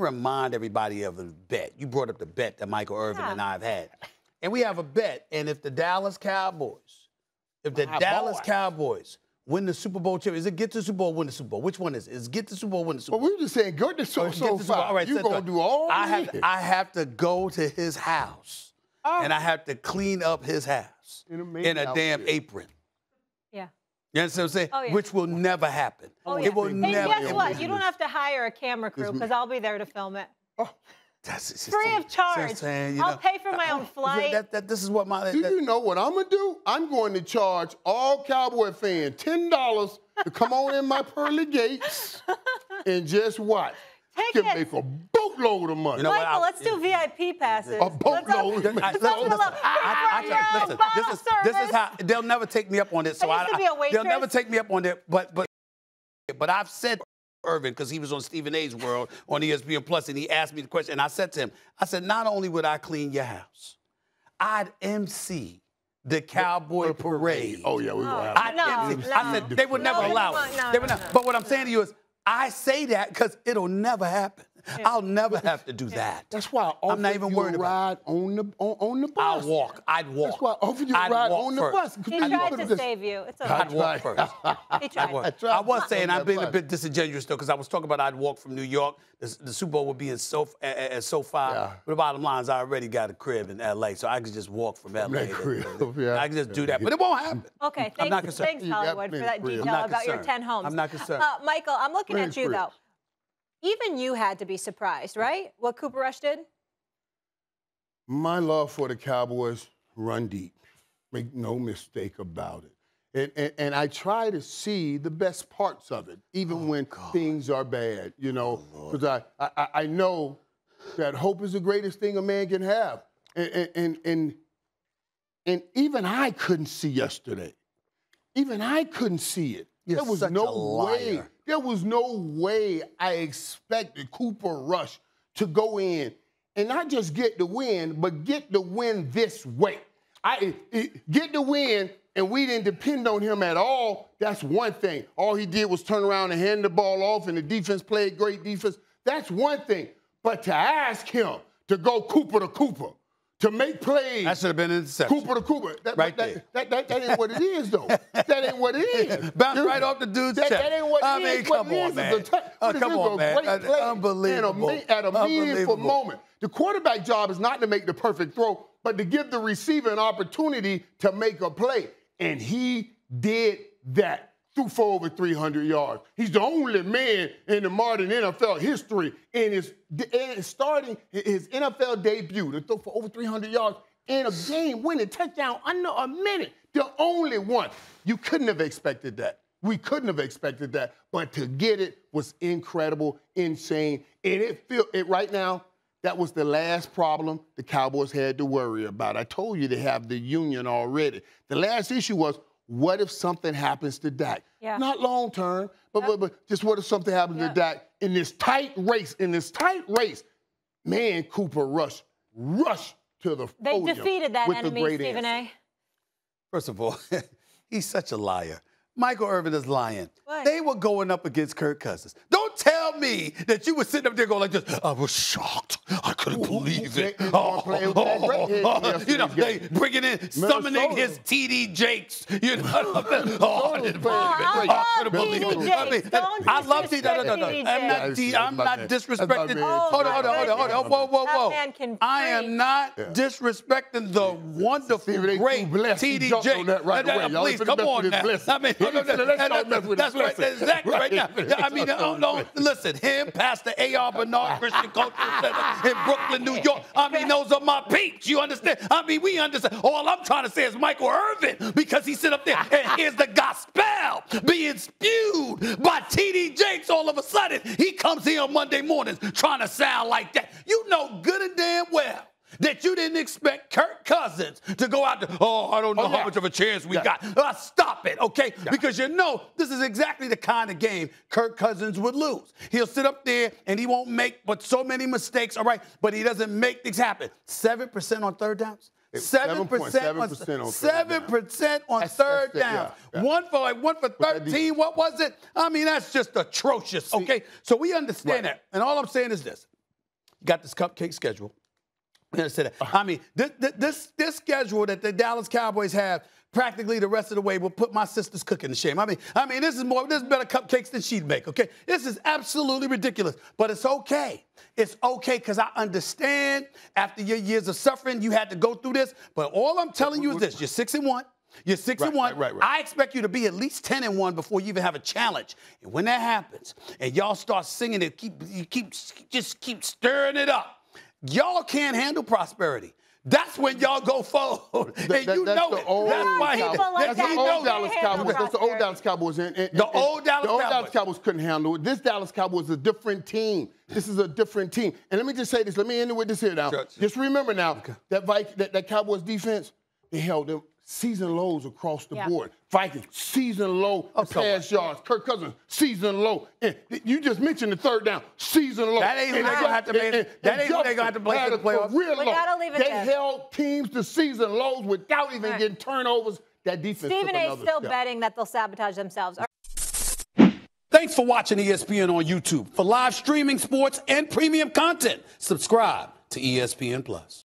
remind everybody of a bet. You brought up the bet that Michael Irvin and I have had. And we have a bet. And if the Dallas Cowboys, win the Super Bowl championship, is it get to the Super Bowl or win the Super Bowl? Which one is it? Is it get to the Super Bowl or win the Super Bowl? Well, we were just saying, go to so far. All right, you're going to do all I have to go to his house, and I have to clean up his house in a damn apron. Yeah. You understand what I'm saying? Oh, yeah. Which will never happen. Oh, yeah. It will never. And guess what? You don't have to hire a camera crew because I'll be there to film it. Oh. That's free of charge. I'll pay for my own flight. This is what my. Do you know what I'm gonna do? I'm going to charge all Cowboy fans $10 to come on in my pearly gates and just watch. Can make a boatload of money. You know Michael, let's do VIP passes. A boatload. Listen, this is how they'll never take me up on this. So they'll never take me up on it. But I've said Irvin, because he was on Stephen A's World on ESPN Plus, and he asked me the question, and I said to him, I said, not only would I clean your house, I'd MC the Cowboy Parade. Oh, yeah, we will have it. I said, they would never allow it. But what I'm saying to you is, I say that because it'll never happen. Yeah. I'll never have to do that. That's why I'm not even worried about on the bus. I'd walk. That's why I offered you a ride on the bus. He tried to save you. It's okay. I'd walk first. He tried. I was saying I'm being a bit disingenuous though, because I was talking about I'd walk from New York. The Super Bowl would be at SoFi. But the bottom line is I already got a crib in L.A., so I could just walk from L.A. I can just do that, but it won't happen. Okay, thanks Hollywood, for that detail about your 10 homes. I'm not concerned. Michael, I'm looking at you though. Even you had to be surprised, right? What Cooper Rush did? My love for the Cowboys run deep. Make no mistake about it. And I try to see the best parts of it, even when things are bad, you know, because I know that hope is the greatest thing a man can have. And even I couldn't see yesterday. Even I couldn't see it. There was no way. There was no way I expected Cooper Rush to go in and not just get the win, but get the win this way. Get the win, and we didn't depend on him at all. That's one thing. All he did was turn around and hand the ball off, and the defense played great defense. That's one thing. But to ask him to go Cooper to Cooper, to make plays. That should have been an interception. Cooper to Cooper. That ain't what it is, though. That ain't what it is. Bounce right off the dude's chest. That ain't what it is. I mean, come on, man. Come on, man. Unbelievable. At a meaningful moment. The quarterback job is not to make the perfect throw, but to give the receiver an opportunity to make a play. And he did that. Threw for over 300 yards. He's the only man in the modern NFL history starting his NFL debut to throw for over 300 yards in a game-winning touchdown under a minute. The only one. You couldn't have expected that. We couldn't have expected that. But to get it was incredible, insane. And right now, that was the last problem the Cowboys had to worry about. I told you they have the union already. The last issue was, what if something happens to Dak? Yeah. Not long term, but just what if something happens to Dak in this tight race? Man, Cooper Rush rushed to the podium. They defeated that enemy, Stephen A. First of all, he's such a liar. Michael Irvin is lying. What? They were going up against Kirk Cousins. Don't tell me that you were sitting up there going like this. I was shocked. I couldn't believe it. You know, they bringing in, summoning his TD Jakes. You know what I'm saying? I didn't believe it. I mean, I love TD. I'm not disrespecting. Hold on. Whoa. I am not disrespecting the wonderful, great TD Jakes. Please, come on now. I mean, that's right. Exactly right now. I mean, listen, him, Pastor A.R. Bernard Christian Cultural Center in Brooklyn, New York. I mean, those are my peeps. You understand? I mean, we understand. All I'm trying to say is Michael Irvin, because he sit up there and hears the gospel being spewed by T.D. Jakes. All of a sudden, he comes here on Monday mornings trying to sound like that. You know good and damn well that you didn't expect Kirk Cousins to go out there, I don't know how much of a chance we got. Stop it, okay? Because you know this is exactly the kind of game Kirk Cousins would lose. He'll sit up there and he won't make but so many mistakes, all right? But he doesn't make things happen. 7% on third downs. 7% on third down. One for 13. What was it? I mean, that's just atrocious, okay? So we understand that. And all I'm saying is this. You got this cupcake schedule. I mean, this schedule that the Dallas Cowboys have practically the rest of the way will put my sister's cooking to shame. I mean, this is better cupcakes than she'd make, okay? This is absolutely ridiculous, but it's okay. It's okay because I understand after your years of suffering, you had to go through this, but all I'm telling you is this. You're 6-1. You're 6-1. Right. I expect you to be at least 10-1 before you even have a challenge. And when that happens, and y'all start singing it, just keep stirring it up. Y'all can't handle prosperity. That's when y'all go forward. And you know it. That's why that's the old Dallas Cowboys. That's the old Dallas Cowboys. The old Dallas Cowboys couldn't handle it. This Dallas Cowboys is a different team. This is a different team. And let me just say this. Let me end it with this here now. Sure. Just remember now, that Cowboys defense, they held them season lows across the board. Vikings, season low pass yards. Kirk Cousins, season low. And you just mentioned the third down, season low. That ain't who they're going to have to play. That ain't who they're going to have to play for the playoffs. We got to leave it They held teams to season lows without even getting turnovers. That defense Stephen A. still betting that they'll sabotage themselves. Thanks for watching ESPN on YouTube. For live streaming sports and premium content, subscribe to ESPN+.